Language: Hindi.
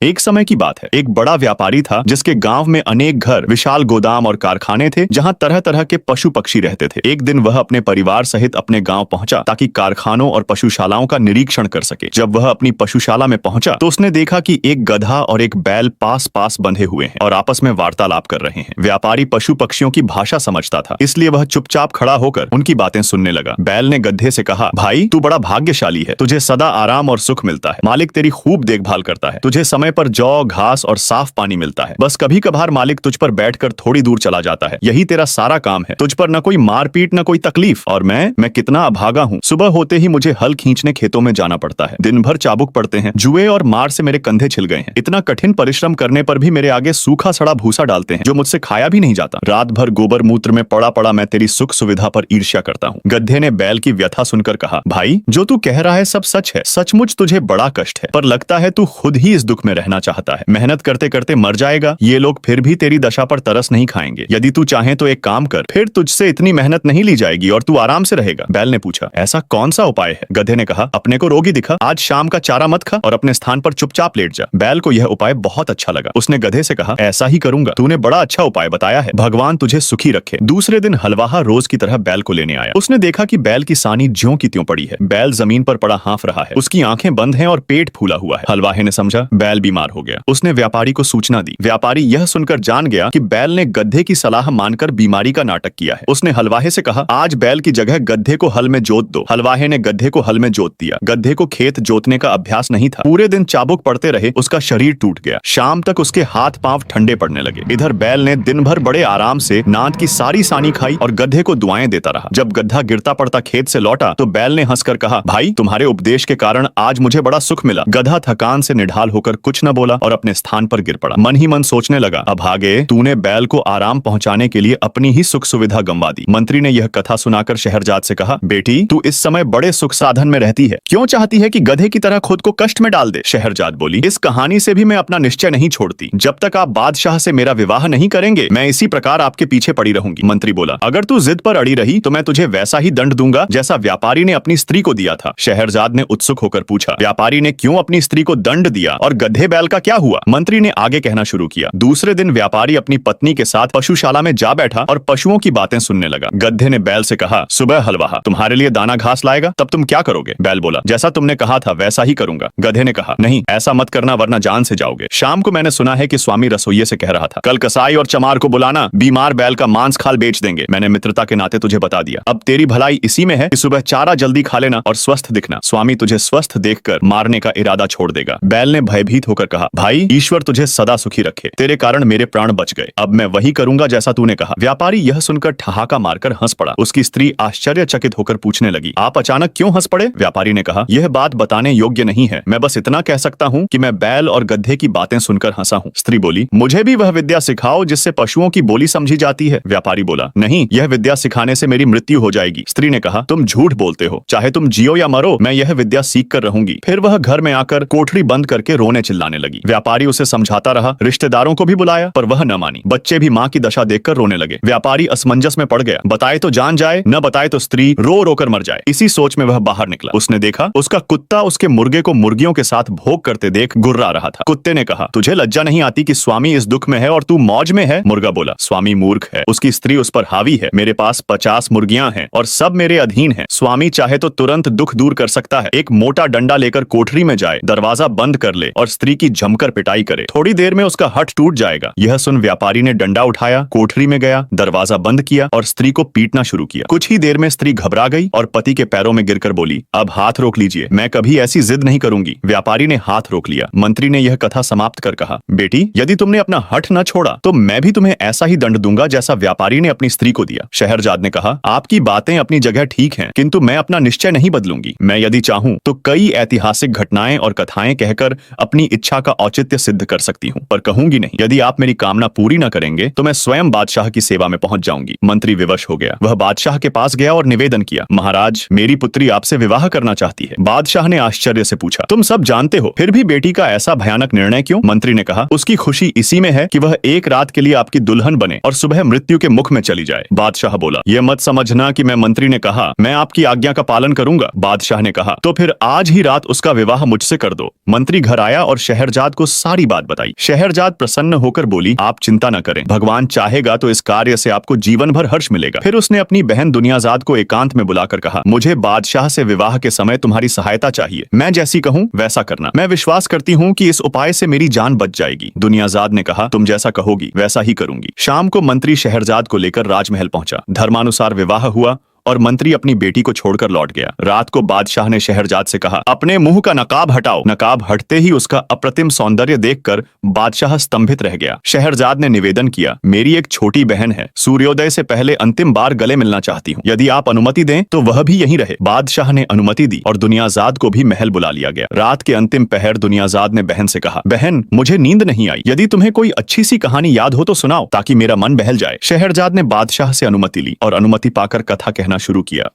एक समय की बात है, एक बड़ा व्यापारी था जिसके गांव में अनेक घर, विशाल गोदाम और कारखाने थे जहां तरह तरह के पशु पक्षी रहते थे। एक दिन वह अपने परिवार सहित अपने गांव पहुंचा ताकि कारखानों और पशुशालाओं का निरीक्षण कर सके। जब वह अपनी पशुशाला में पहुंचा तो उसने देखा कि एक गधा और एक बैल पास पास बंधे हुए हैं और आपस में वार्तालाप कर रहे हैं। व्यापारी पशु पक्षियों की भाषा समझता था, इसलिए वह चुपचाप खड़ा होकर उनकी बातें सुनने लगा। बैल ने गधे से कहा, भाई तू बड़ा भाग्यशाली है, तुझे सदा आराम और सुख मिलता है। मालिक तेरी खूब देखभाल करता है, तुझे समय पर जौ, घास और साफ पानी मिलता है। बस कभी कभार मालिक तुझ पर बैठकर थोड़ी दूर चला जाता है, यही तेरा सारा काम है। तुझ पर न कोई मारपीट न कोई तकलीफ। और मैं कितना अभागा हूँ। सुबह होते ही मुझे हल खींचने खेतों में जाना पड़ता है। दिन भर चाबुक पड़ते हैं, जुए और मार से मेरे कंधे छिल गए हैं। इतना कठिन परिश्रम करने पर भी मेरे आगे सूखा सड़ा भूसा डालते हैं जो मुझसे खाया भी नहीं जाता। रात भर गोबर मूत्र में पड़ा पड़ा मैं तेरी सुख सुविधा पर ईर्ष्या करता हूँ। गधे ने बैल की व्यथा सुनकर कहा, भाई जो तू कह रहा है सब सच है। सचमुच तुझे बड़ा कष्ट है, पर लगता है तू खुद ही इस दुख में रहना चाहता है। मेहनत करते करते मर जाएगा, ये लोग फिर भी तेरी दशा पर तरस नहीं खाएंगे। यदि तू चाहे तो एक काम कर, फिर तुझसे इतनी मेहनत नहीं ली जाएगी और तू आराम से रहेगा। बैल ने पूछा, ऐसा कौन सा उपाय है? गधे ने कहा, अपने को रोगी दिखा, आज शाम का चारा मत खा और अपने स्थान पर चुपचाप लेट जा। बैल को यह उपाय बहुत अच्छा लगा। उसने गधे से कहा, ऐसा ही करूंगा, तूने बड़ा अच्छा उपाय बताया है, भगवान तुझे सुखी रखे। दूसरे दिन हलवाहा रोज की तरह बैल को लेने आया। उसने देखा कि बैल की सानी ज्यों की त्यों पड़ी है। बैल जमीन पर पड़ा हाँफ रहा है, उसकी आंखें बंद हैं और पेट फूला हुआ है। हलवाहे ने समझा बैल बीमार हो गया। उसने व्यापारी को सूचना दी। व्यापारी यह सुनकर जान गया कि बैल ने गधे की सलाह मानकर बीमारी का नाटक किया है। उसने हलवाहे से कहा, आज बैल की जगह गधे को हल में जोत दो। हलवाहे ने गधे को हल में जोत दिया। गधे को खेत जोतने का अभ्यास नहीं था। पूरे दिन चाबुक पड़ते रहे, उसका शरीर टूट गया। शाम तक उसके हाथ पांव ठंडे पड़ने लगे। इधर बैल ने दिन भर बड़े आराम से नाद की सारी सानी खाई और गधे को दुआएं देता रहा। जब गधा गिरता पड़ता खेत से लौटा तो बैल ने हंसकर कहा, भाई तुम्हारे उपदेश के कारण आज मुझे बड़ा सुख मिला। गधा थकान से निढाल होकर कुछ न बोला और अपने स्थान पर गिर पड़ा। मन ही मन सोचने लगा, अभागे तूने बैल को आराम पहुंचाने के लिए अपनी ही सुख सुविधा गंवा दी। मंत्री ने यह कथा सुनाकर शहरजाद से कहा, बेटी तू इस समय बड़े सुख साधन में रहती है, क्यों चाहती है कि गधे की तरह खुद को कष्ट में डाल दे? शहरजाद बोली, इस कहानी से भी मैं अपना निश्चय नहीं छोड़ती। जब तक आप बादशाह से मेरा विवाह नहीं करेंगे मैं इसी प्रकार आपके पीछे पड़ी रहूंगी। मंत्री बोला, अगर तू जिद पर अड़ी रही तो मैं तुझे वैसा ही दंड दूंगा जैसा व्यापारी ने अपनी स्त्री को दिया था। शहरजाद ने उत्सुक होकर पूछा, व्यापारी ने क्यों अपनी स्त्री को दंड दिया और गधे बैल का क्या हुआ? मंत्री ने आगे कहना शुरू किया। दूसरे दिन व्यापारी अपनी पत्नी के साथ पशुशाला में जा बैठा और पशुओं की बातें सुनने लगा। गधे ने बैल से कहा, सुबह हलवाहा तुम्हारे लिए दाना घास लाएगा, तब तुम क्या करोगे? बैल बोला, जैसा तुमने कहा था वैसा ही करूंगा। गधे ने कहा, नहीं ऐसा मत करना वरना जान से जाओगे। शाम को मैंने सुना है कि स्वामी रसोइये से कह रहा था, कल कसाई और चमार को बुलाना, बीमार बैल का मांस खाल बेच देंगे। मैंने मित्रता के नाते तुझे बता दिया। अब तेरी भलाई इसी में है कि सुबह चारा जल्दी खा लेना और स्वस्थ दिखना। स्वामी तुझे स्वस्थ देखकर मारने का इरादा छोड़ देगा। बैल ने भयभीत होकर कहा, भाई ईश्वर तुझे सदा सुखी रखे, तेरे कारण मेरे प्राण बच गए। अब मैं वही करूंगा जैसा तूने कहा। व्यापारी यह सुनकर ठहाका मारकर हंस पड़ा। उसकी स्त्री आश्चर्यचकित होकर पूछने लगी, आप अचानक क्यों हंस पड़े? व्यापारी ने कहा, यह बात बताने योग्य नहीं है, मैं बस इतना कह सकता हूँ कि मैं बैल और गधे की बातें सुनकर हंसा हूँ। स्त्री बोली, मुझे भी वह विद्या सिखाओ जिससे पशुओं की बोली समझी जाती है। व्यापारी बोला, नहीं, यह विद्या सिखाने से मेरी मृत्यु हो जाएगी। स्त्री ने कहा, तुम झूठ बोलते हो, चाहे तुम जियो या मरो मैं यह विद्या सीख कर रहूंगी। फिर वह घर में आकर कोठरी बंद करके रोने चिल्लाने लगी। व्यापारी उसे समझाता रहा, रिश्तेदारों को भी बुलाया पर वह न मानी। बच्चे भी माँ की दशा देखकर रोने लगे। व्यापारी असमंजस में पड़ गया, बताए तो जान जाए, न बताए तो स्त्री रो रो कर मर जाए। इसी सोच में वह बाहर निकला। उसने देखा उसका कुत्ता उसके मुर्गे को मुर्गियों के साथ भोग करते देख गुर्रा रहा था। कुत्ते ने कहा, तुझे लज्जा नहीं आती कि स्वामी इस दुख में है और तू मौज में है? मुर्गा बोला, स्वामी मूर्ख है, उसकी स्त्री उस पर हावी है। मेरे पास 50 मुर्गियां हैं और सब मेरे अधीन हैं। स्वामी चाहे तो तुरंत दुख दूर कर सकता है। एक मोटा डंडा लेकर कोठरी में जाए, दरवाजा बंद कर ले और स्त्री की जमकर पिटाई करे, थोड़ी देर में उसका हठ टूट जाएगा। यह सुन व्यापारी ने डंडा उठाया, कोठरी में गया, दरवाजा बंद किया और स्त्री को पीटना शुरू किया। कुछ ही देर में स्त्री घबरा गई और पति के पैरों में गिरकर बोली, अब हाथ रोक लीजिए, मैं कभी ऐसी जिद नहीं करूंगी। व्यापारी ने हाथ रोक लिया। मंत्री ने यह कथा समाप्त कर कहा, बेटी यदि तुमने अपना हठ न छोड़ा तो मैं भी तुम्हें ऐसा ही दंड दूंगा जैसा व्यापारी ने अपनी स्त्री को दिया। शहरजाद ने कहा, आपकी बातें अपनी जगह ठीक हैं, किंतु मैं अपना निश्चय नहीं बदलूंगी। मैं यदि चाहूं तो कई ऐतिहासिक घटनाएं और कथाएं कहकर अपनी इच्छा का औचित्य सिद्ध कर सकती हूं, पर कहूंगी नहीं। यदि आप मेरी कामना पूरी न करेंगे तो मैं स्वयं बादशाह की सेवा में पहुंच जाऊंगी। मंत्री विवश हो गया। वह बादशाह के पास गया और निवेदन किया, महाराज मेरी पुत्री आपसे विवाह करना चाहती है। बादशाह ने आश्चर्य से पूछा, तुम सब जानते हो फिर भी बेटी का ऐसा भयानक निर्णय क्यों? मंत्री ने कहा, उसकी खुशी इसी में है कि वह एक रात के लिए आपकी दुल्हन बने और सुबह मृत्यु के मुख में चली जाए। बादशाह बोला, यह मत समझना कि मैं मंत्री ने कहा मैं आपकी आज्ञा का पालन करूंगा। बादशाह ने कहा, तो फिर आज ही रात उसका विवाह मुझसे कर दो। मंत्री घर आया और शहरजाद को सारी बात बताई। शहरजाद प्रसन्न होकर बोली, आप चिंता न करें, भगवान चाहेगा तो इस कार्य से आपको जीवन भर हर्ष मिलेगा। फिर उसने अपनी बहन दुनियाजाद को एकांत में बुलाकर कहा, मुझे बादशाह से विवाह के समय तुम्हारी सहायता चाहिए। मैं जैसी कहूँ वैसा करना। मैं विश्वास करती हूँ कि इस उपाय से मेरी जान बच जाएगी। दुनियाजाद ने कहा, तुम जैसा कहोगी वैसा ही करूंगी। शाम को मंत्री शहरजाद को लेकर राजमहल पहुंचा। धर्मानुसार विवाह हुआ और मंत्री अपनी बेटी को छोड़कर लौट गया। रात को बादशाह ने शहरजाद से कहा, अपने मुंह का नकाब हटाओ। नकाब हटते ही उसका अप्रतिम सौंदर्य देखकर बादशाह स्तंभित रह गया। शहरजाद ने निवेदन किया, मेरी एक छोटी बहन है, सूर्योदय से पहले अंतिम बार गले मिलना चाहती हूँ। यदि आप अनुमति दें तो वह भी यहीं रहे। बादशाह ने अनुमति दी और दुनियाजाद को भी महल बुला लिया गया। रात के अंतिम पहर दुनियाजाद ने बहन से कहा, बहन मुझे नींद नहीं आई, यदि तुम्हें कोई अच्छी सी कहानी याद हो तो सुनाओ ताकि मेरा मन बहल जाए। शहरजाद ने बादशाह से अनुमति ली और अनुमति पाकर कथा कहना शुरू किया।